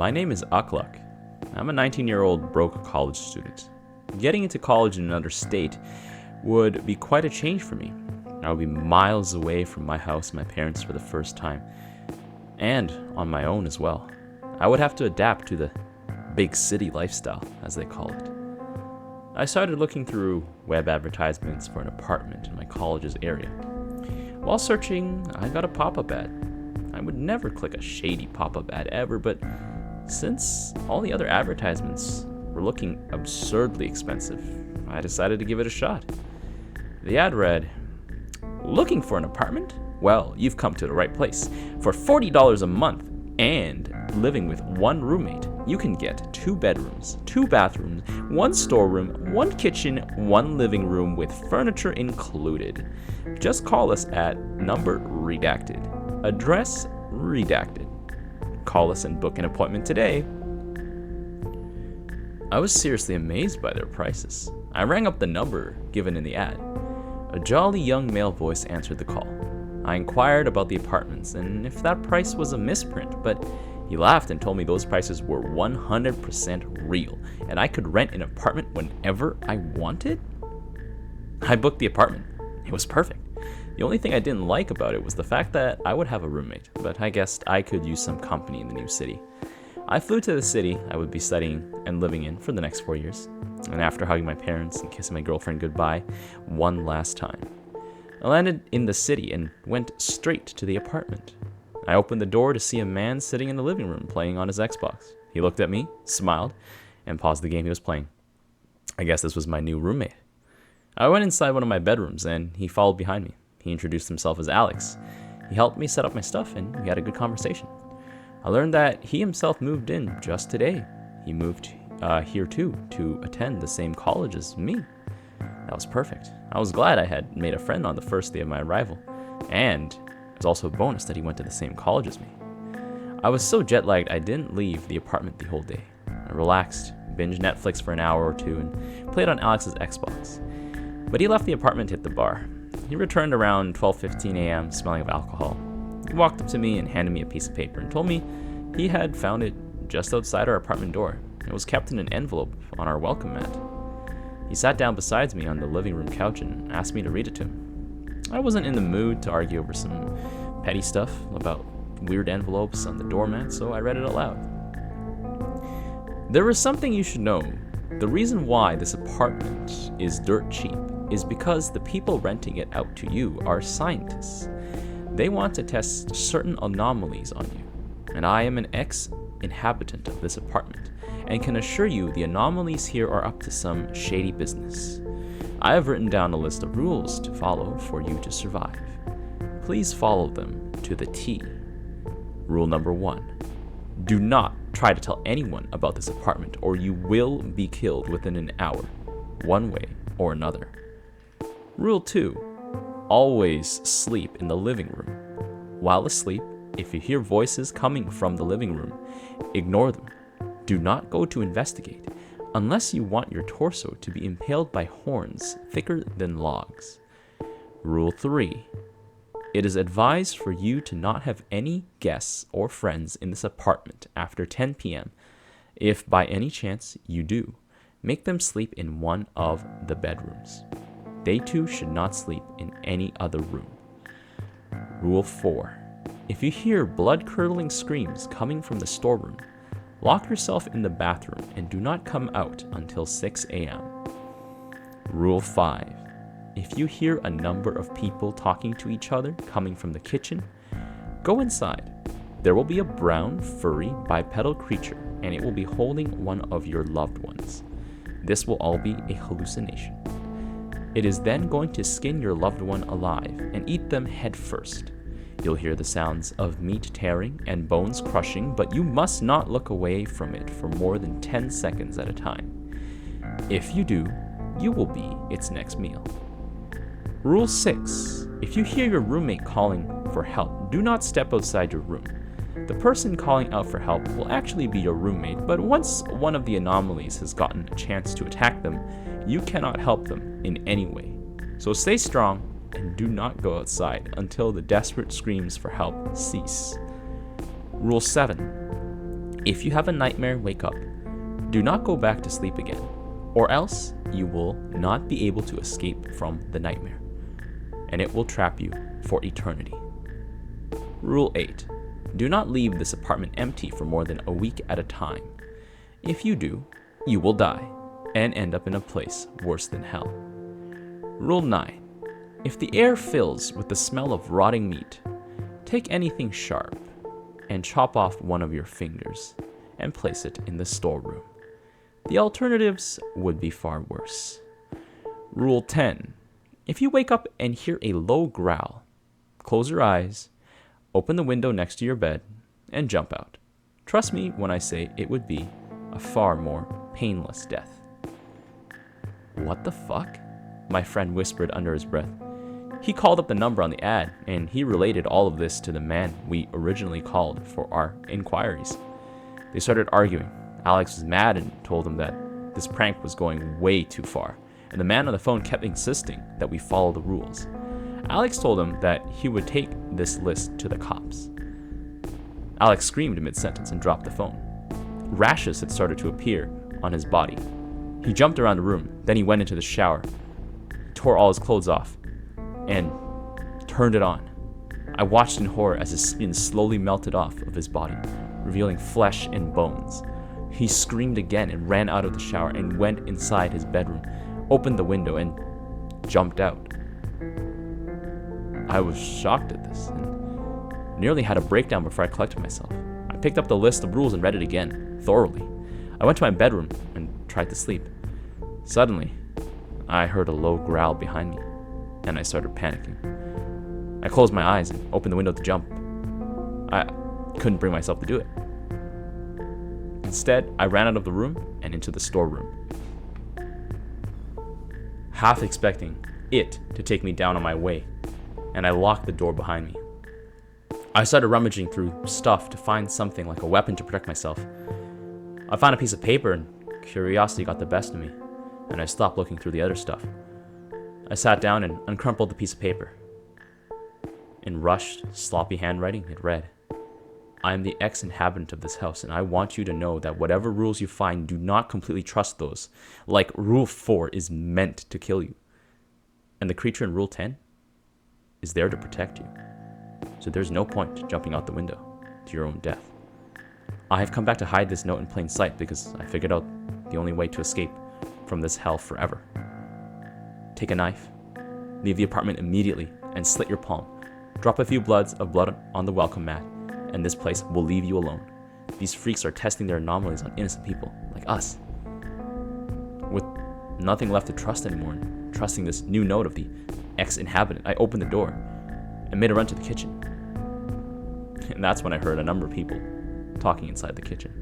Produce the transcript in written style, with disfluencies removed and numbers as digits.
My name is Aklak. I'm a 19-year-old broke college student. Getting into college in another state would be quite a change for me. I would be miles away from my house and my parents for the first time, and on my own as well. I would have to adapt to the big city lifestyle, as they call it. I started looking through web advertisements for an apartment in my college's area. While searching, I got a pop-up ad. I would never click a shady pop-up ad ever, but since all the other advertisements were looking absurdly expensive, I decided to give it a shot. The ad read, "Looking for an apartment? Well, you've come to the right place. For $40 a month and living with one roommate, you can get 2 bedrooms, 2 bathrooms, 1 storeroom, 1 kitchen, 1 living room with furniture included. Just call us at number redacted. Address redacted. Call us and book an appointment today." I was seriously amazed by their prices. I rang up the number given in the ad. A jolly young male voice answered the call. I inquired about the apartments and if that price was a misprint, but he laughed and told me those prices were 100% real and I could rent an apartment whenever I wanted. I booked the apartment. It was perfect. The only thing I didn't like about it was the fact that I would have a roommate, but I guessed I could use some company in the new city. I flew to the city I would be studying and living in for the next 4 years, and after hugging my parents and kissing my girlfriend goodbye one last time, I landed in the city and went straight to the apartment. I opened the door to see a man sitting in the living room playing on his Xbox. He looked at me, smiled, and paused the game he was playing. I guess this was my new roommate. I went inside one of my bedrooms and he followed behind me. He introduced himself as Alex. He helped me set up my stuff and we had a good conversation. I learned that he himself moved in just today. He moved here too to attend the same college as me. That was perfect. I was glad I had made a friend on the first day of my arrival, and it was also a bonus that he went to the same college as me. I was so jet-lagged I didn't leave the apartment the whole day. I relaxed, binged Netflix for an hour or two, and played on Alex's Xbox. But he left the apartment to hit the bar. He returned around 12:15 a.m. smelling of alcohol. He walked up to me and handed me a piece of paper and told me he had found it just outside our apartment door. It was kept in an envelope on our welcome mat. He sat down beside me on the living room couch and asked me to read it to him. I wasn't in the mood to argue over some petty stuff about weird envelopes on the doormat, so I read it aloud. "There is something you should know. The reason why this apartment is dirt cheap is because the people renting it out to you are scientists. They want to test certain anomalies on you, and I am an ex-inhabitant of this apartment and can assure you the anomalies here are up to some shady business. I have written down a list of rules to follow for you to survive. Please follow them to the T. Rule number 1. Do not try to tell anyone about this apartment or you will be killed within an hour, one way or another. Rule 2. Always sleep in the living room. While asleep, if you hear voices coming from the living room, ignore them. Do not go to investigate unless you want your torso to be impaled by horns thicker than logs. Rule 3. It is advised for you to not have any guests or friends in this apartment after 10 p.m. If by any chance you do, make them sleep in one of the bedrooms. They too should not sleep in any other room. Rule 4. If you hear blood-curdling screams coming from the storeroom, lock yourself in the bathroom and do not come out until 6 a.m. Rule 5. If you hear a number of people talking to each other coming from the kitchen, go inside. There will be a brown, furry, bipedal creature, and it will be holding one of your loved ones. This will all be a hallucination. It is then going to skin your loved one alive and eat them head first. You'll hear the sounds of meat tearing and bones crushing, but you must not look away from it for more than 10 seconds at a time. If you do, you will be its next meal. Rule 6. If you hear your roommate calling for help, do not step outside your room. The person calling out for help will actually be your roommate, but once one of the anomalies has gotten a chance to attack them, you cannot help them in any way. So stay strong and do not go outside until the desperate screams for help cease. Rule 7. If you have a nightmare and wake up, do not go back to sleep again, or else you will not be able to escape from the nightmare, and it will trap you for eternity. Rule 8. Do not leave this apartment empty for more than a week at a time. If you do, you will die and end up in a place worse than hell. Rule 9. If the air fills with the smell of rotting meat, take anything sharp and chop off one of your fingers and place it in the storeroom. The alternatives would be far worse. Rule 10. If you wake up and hear a low growl, close your eyes, open the window next to your bed, and jump out. Trust me when I say it would be a far more painless death. What the fuck? My friend whispered under his breath. He called up the number on the ad, and he related all of this to the man we originally called for our inquiries. They started arguing. Alex was mad and told him that this prank was going way too far, and the man on the phone kept insisting that we follow the rules. Alex told him that he would take this list to the cops. Alex screamed mid-sentence and dropped the phone. Rashes had started to appear on his body. He jumped around the room, then he went into the shower, tore all his clothes off, and turned it on. I watched in horror as his skin slowly melted off of his body, revealing flesh and bones. He screamed again and ran out of the shower and went inside his bedroom, opened the window, and jumped out. I was shocked at this and nearly had a breakdown before I collected myself. I picked up the list of rules and read it again, thoroughly. I went to my bedroom and tried to sleep. Suddenly, I heard a low growl behind me, and I started panicking. I closed my eyes and opened the window to jump. I couldn't bring myself to do it. Instead, I ran out of the room and into the storeroom, half expecting it to take me down on my way, and I locked the door behind me. I started rummaging through stuff to find something like a weapon to protect myself. I found a piece of paper and curiosity got the best of me, and I stopped looking through the other stuff. I sat down and uncrumpled the piece of paper. In rushed, sloppy handwriting, it read, "I am the ex-inhabitant of this house, and I want you to know that whatever rules you find, do not completely trust those. Like Rule 4 is meant to kill you. And the creature in Rule 10 is there to protect you. So there's no point jumping out the window to your own death. I have come back to hide this note in plain sight because I figured out the only way to escape from this hell forever. Take a knife, leave the apartment immediately, and slit your palm. Drop a few bloods of blood on the welcome mat, and this place will leave you alone. These freaks are testing their anomalies on innocent people like us." With nothing left to trust anymore, and trusting this new note of the ex-inhabitant, I opened the door and made a run to the kitchen. And that's when I heard a number of people talking inside the kitchen.